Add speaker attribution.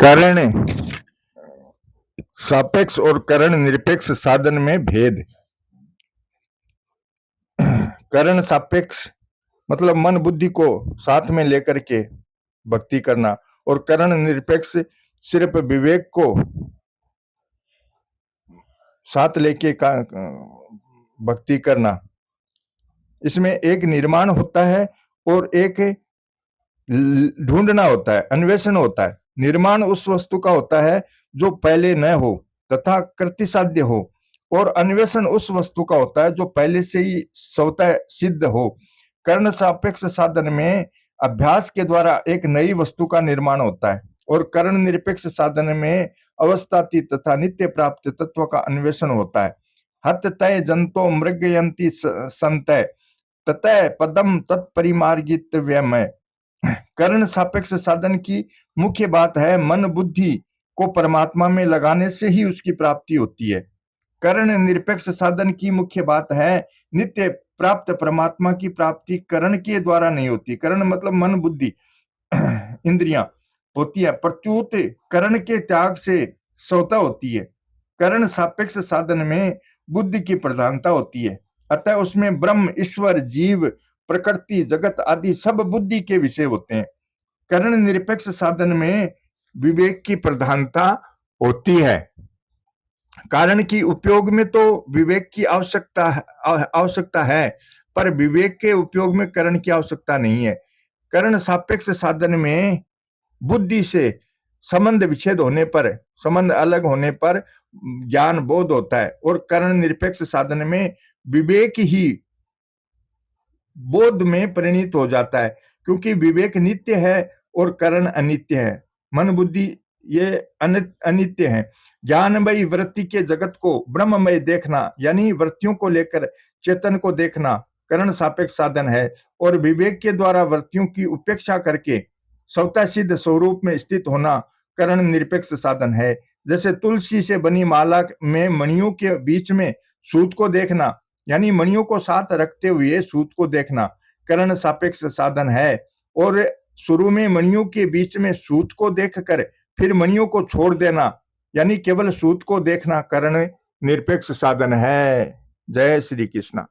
Speaker 1: करण सापेक्ष और करण निरपेक्ष साधन में भेद। करण सापेक्ष मतलब मन बुद्धि को साथ में लेकर के भक्ति करना, और करण निरपेक्ष सिर्फ विवेक को साथ लेके भक्ति करना। इसमें एक निर्माण होता है और एक ढूंढना होता है, अन्वेषण होता है। निर्माण उस वस्तु का होता है जो पहले न हो तथा कृतिसाध्य हो, और अन्वेषण उस वस्तु का होता है जो पहले से ही स्वतः सिद्ध हो। कर्ण सापेक्ष साधन में अभ्यास के द्वारा एक नई वस्तु का निर्माण होता है, और कर्ण निरपेक्ष साधन में अवस्थातीत तथा नित्य प्राप्त तत्व का अन्वेषण होता है। हत तय जंतो मृगयंती संतय ततः पदम तत्परिमार्गितव्यमय। कर्ण सापेक्ष साधन की मुख्य बात है मन बुद्धि को परमात्मा में लगाने से ही उसकी प्राप्ति होती है। कर्ण निरपेक्ष साधन की मुख्य बात है नित्य प्राप्त परमात्मा की प्राप्ति कर्ण के द्वारा नहीं होती। कर्ण मतलब मन बुद्धि इंद्रियां होती है, प्रत्युत कर्ण के त्याग से स्वतः होती है। कर्ण सापेक्ष साधन में बुद्धि की प्रधानता होती है, अतः उसमें ब्रह्म, ईश्वर, जीव, प्रकृति, जगत आदि सब बुद्धि के विषय होते हैं। कर्ण निरपेक्ष साधन में विवेक की प्रधानता होती है। कारण की उपयोग में तो विवेक की आवश्यकता है, पर विवेक के उपयोग में कर्ण की आवश्यकता नहीं है। कर्ण सापेक्ष साधन में बुद्धि से संबंध विच्छेद होने पर, संबंध अलग होने पर ज्ञान बोध होता है, और कर्ण निरपेक्ष साधन में विवेक ही बोध में परिणित हो जाता है, क्योंकि विवेक नित्य है और कर्ण अनित्य है। मन बुद्धि ये अनित्य है। ज्ञानमयी वृत्ति के जगत को ब्रह्ममय देखना, यानी वृत्तियों को लेकर चेतन को देखना कर्ण सापेक्ष साधन है, और विवेक के द्वारा वृत्तियों की उपेक्षा करके स्वतः सिद्ध स्वरूप में स्थित होना कर्ण निरपेक्ष साधन है। जैसे तुलसी से बनी माला में मणियों के बीच में सूत को देखना, यानी मणियों को साथ रखते हुए सूत को देखना कर्ण सापेक्ष साधन है, और शुरू में मणियों के बीच में सूत को देखकर फिर मणियों को छोड़ देना, यानी केवल सूत को देखना कर्ण निरपेक्ष साधन है। जय श्री कृष्ण।